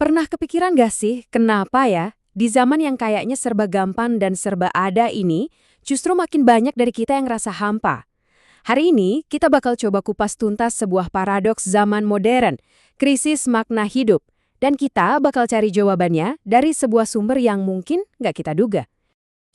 Pernah kepikiran gak sih, kenapa ya, di zaman yang kayaknya serba gampang dan serba ada ini, justru makin banyak dari kita yang ngerasa hampa? Hari ini, kita bakal coba kupas tuntas sebuah paradoks zaman modern, krisis makna hidup. Dan kita bakal cari jawabannya dari sebuah sumber yang mungkin nggak kita duga.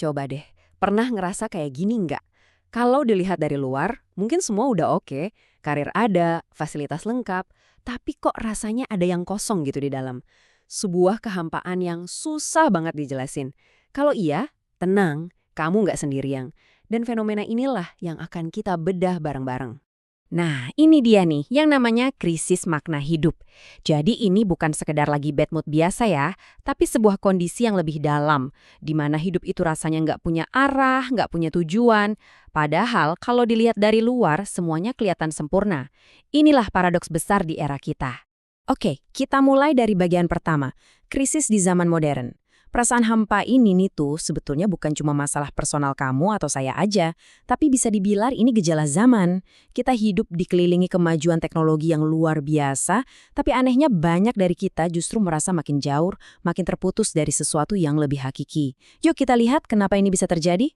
Coba deh, pernah ngerasa kayak gini nggak? Kalau dilihat dari luar, mungkin semua udah oke, karir ada, fasilitas lengkap, tapi kok rasanya ada yang kosong gitu di dalam. Sebuah kehampaan yang susah banget dijelasin. Kalau iya, tenang, kamu nggak sendirian. Dan fenomena inilah yang akan kita bedah bareng-bareng. Nah, ini dia nih, yang namanya krisis makna hidup. Jadi ini bukan sekedar lagi bad mood biasa ya, tapi sebuah kondisi yang lebih dalam, di mana hidup itu rasanya nggak punya arah, nggak punya tujuan. Padahal kalau dilihat dari luar, semuanya kelihatan sempurna. Inilah paradoks besar di era kita. Oke, kita mulai dari bagian pertama, krisis di zaman modern. Perasaan hampa ini nih tuh sebetulnya bukan cuma masalah personal kamu atau saya aja, tapi bisa dibilang ini gejala zaman. Kita hidup dikelilingi kemajuan teknologi yang luar biasa, tapi anehnya banyak dari kita justru merasa makin jauh, makin terputus dari sesuatu yang lebih hakiki. Yuk kita lihat kenapa ini bisa terjadi.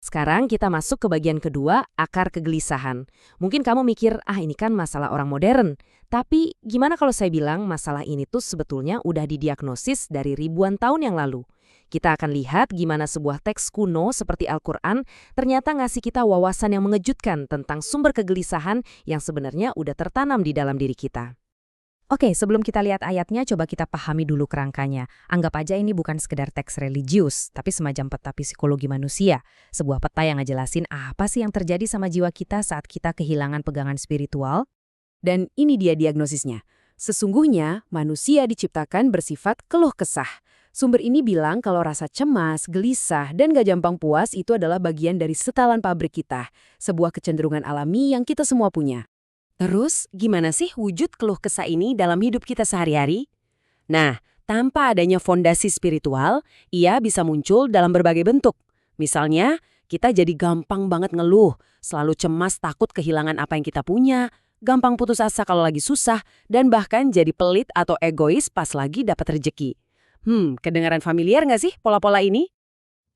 Sekarang kita masuk ke bagian kedua, akar kegelisahan. Mungkin kamu mikir, ini kan masalah orang modern. Tapi gimana kalau saya bilang masalah ini tuh sebetulnya udah didiagnosis dari ribuan tahun yang lalu? Kita akan lihat gimana sebuah teks kuno seperti Al-Quran ternyata ngasih kita wawasan yang mengejutkan tentang sumber kegelisahan yang sebenarnya udah tertanam di dalam diri kita. Oke, sebelum kita lihat ayatnya, coba kita pahami dulu kerangkanya. Anggap aja ini bukan sekedar teks religius, tapi semacam peta psikologi manusia. Sebuah peta yang ngejelasin apa sih yang terjadi sama jiwa kita saat kita kehilangan pegangan spiritual. Dan ini dia diagnosisnya. Sesungguhnya, manusia diciptakan bersifat keluh kesah. Sumber ini bilang kalau rasa cemas, gelisah, dan gak gampang puas itu adalah bagian dari setelan pabrik kita. Sebuah kecenderungan alami yang kita semua punya. Terus, gimana sih wujud keluh kesah ini dalam hidup kita sehari-hari? Nah, tanpa adanya fondasi spiritual, ia bisa muncul dalam berbagai bentuk. Misalnya, kita jadi gampang banget ngeluh, selalu cemas takut kehilangan apa yang kita punya, gampang putus asa kalau lagi susah, dan bahkan jadi pelit atau egois pas lagi dapat rejeki. Kedengaran familiar nggak sih pola-pola ini?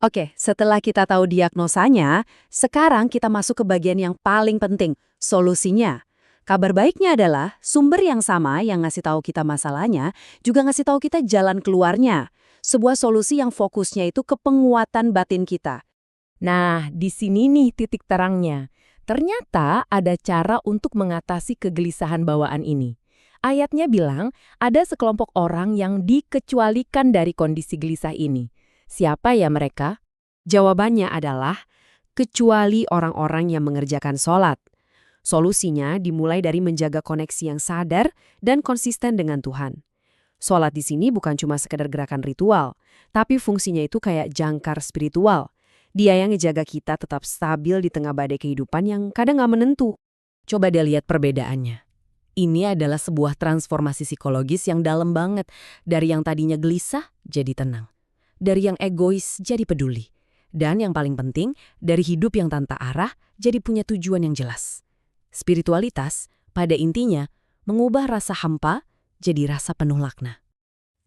Oke, setelah kita tahu diagnosanya, sekarang kita masuk ke bagian yang paling penting, solusinya. Kabar baiknya adalah sumber yang sama yang ngasih tahu kita masalahnya juga ngasih tahu kita jalan keluarnya. Sebuah solusi yang fokusnya itu ke penguatan batin kita. Nah, di sini nih titik terangnya. Ternyata ada cara untuk mengatasi kegelisahan bawaan ini. Ayatnya bilang ada sekelompok orang yang dikecualikan dari kondisi gelisah ini. Siapa ya mereka? Jawabannya adalah kecuali orang-orang yang mengerjakan sholat. Solusinya dimulai dari menjaga koneksi yang sadar dan konsisten dengan Tuhan. Sholat di sini bukan cuma sekedar gerakan ritual, tapi fungsinya itu kayak jangkar spiritual. Dia yang ngejaga kita tetap stabil di tengah badai kehidupan yang kadang nggak menentu. Coba dia lihat perbedaannya. Ini adalah sebuah transformasi psikologis yang dalam banget. Dari yang tadinya gelisah, jadi tenang. Dari yang egois, jadi peduli. Dan yang paling penting, dari hidup yang tanpa arah, jadi punya tujuan yang jelas. Spiritualitas, pada intinya, mengubah rasa hampa jadi rasa penuh makna.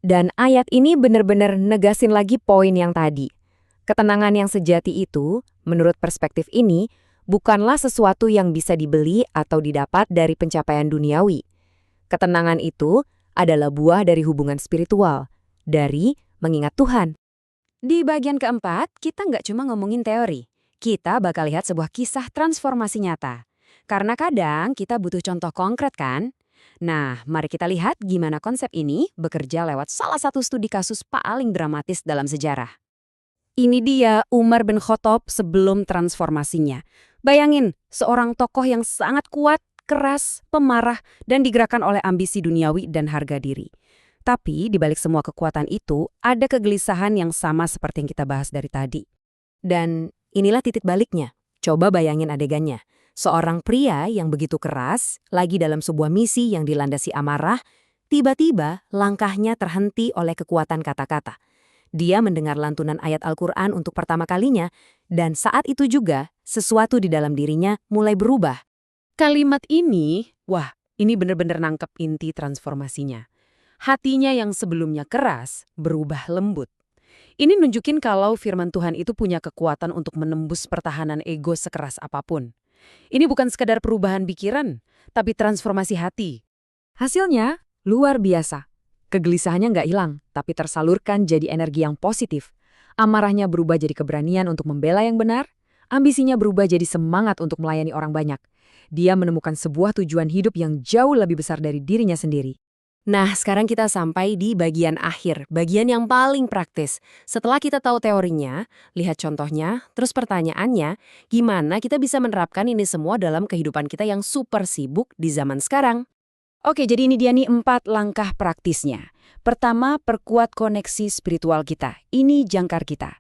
Dan ayat ini benar-benar negasin lagi poin yang tadi. Ketenangan yang sejati itu, menurut perspektif ini, bukanlah sesuatu yang bisa dibeli atau didapat dari pencapaian duniawi. Ketenangan itu adalah buah dari hubungan spiritual, dari mengingat Tuhan. Di bagian keempat, kita nggak cuma ngomongin teori. Kita bakal lihat sebuah kisah transformasi nyata. Karena kadang kita butuh contoh konkret kan? Nah, mari kita lihat gimana konsep ini bekerja lewat salah satu studi kasus paling dramatis dalam sejarah. Ini dia Umar bin Khattab sebelum transformasinya. Bayangin, seorang tokoh yang sangat kuat, keras, pemarah, dan digerakkan oleh ambisi duniawi dan harga diri. Tapi di balik semua kekuatan itu, ada kegelisahan yang sama seperti yang kita bahas dari tadi. Dan inilah titik baliknya. Coba bayangin adegannya. Seorang pria yang begitu keras, lagi dalam sebuah misi yang dilandasi amarah, tiba-tiba langkahnya terhenti oleh kekuatan kata-kata. Dia mendengar lantunan ayat Al-Quran untuk pertama kalinya, dan saat itu juga sesuatu di dalam dirinya mulai berubah. Kalimat ini, ini benar-benar nangkep inti transformasinya. Hatinya yang sebelumnya keras berubah lembut. Ini nunjukin kalau firman Tuhan itu punya kekuatan untuk menembus pertahanan ego sekeras apapun. Ini bukan sekadar perubahan pikiran, tapi transformasi hati. Hasilnya luar biasa. Kegelisahannya nggak hilang, tapi tersalurkan jadi energi yang positif. Amarahnya berubah jadi keberanian untuk membela yang benar, ambisinya berubah jadi semangat untuk melayani orang banyak. Dia menemukan sebuah tujuan hidup yang jauh lebih besar dari dirinya sendiri. Nah, sekarang kita sampai di bagian akhir, bagian yang paling praktis. Setelah kita tahu teorinya, lihat contohnya, terus pertanyaannya, gimana kita bisa menerapkan ini semua dalam kehidupan kita yang super sibuk di zaman sekarang? Oke, jadi ini dia nih 4 langkah praktisnya. Pertama, perkuat koneksi spiritual kita. Ini jangkar kita.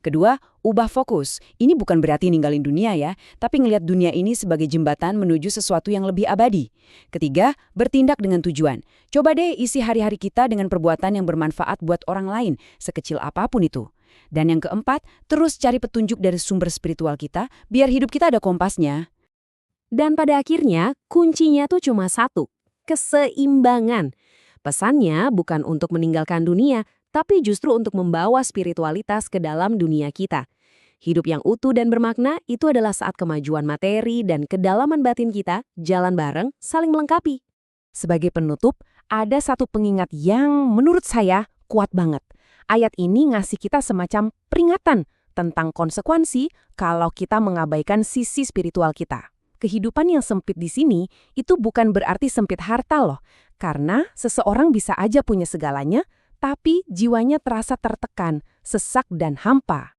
Kedua, ubah fokus. Ini bukan berarti ninggalin dunia ya, tapi ngelihat dunia ini sebagai jembatan menuju sesuatu yang lebih abadi. Ketiga, bertindak dengan tujuan. Coba deh isi hari-hari kita dengan perbuatan yang bermanfaat buat orang lain, sekecil apapun itu. Dan yang keempat, terus cari petunjuk dari sumber spiritual kita, biar hidup kita ada kompasnya. Dan pada akhirnya, kuncinya tuh cuma satu, keseimbangan. Pesannya bukan untuk meninggalkan dunia, tapi justru untuk membawa spiritualitas ke dalam dunia kita. Hidup yang utuh dan bermakna itu adalah saat kemajuan materi dan kedalaman batin kita jalan bareng, saling melengkapi. Sebagai penutup, ada satu pengingat yang menurut saya kuat banget. Ayat ini ngasih kita semacam peringatan tentang konsekuensi kalau kita mengabaikan sisi spiritual kita. Kehidupan yang sempit di sini itu bukan berarti sempit harta loh, karena seseorang bisa aja punya segalanya, tapi jiwanya terasa tertekan, sesak, dan hampa.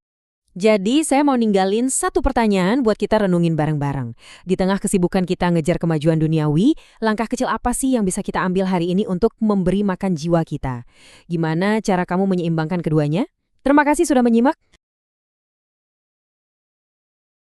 Jadi, saya mau ninggalin satu pertanyaan buat kita renungin bareng-bareng. Di tengah kesibukan kita ngejar kemajuan duniawi, langkah kecil apa sih yang bisa kita ambil hari ini untuk memberi makan jiwa kita? Gimana cara kamu menyeimbangkan keduanya? Terima kasih sudah menyimak.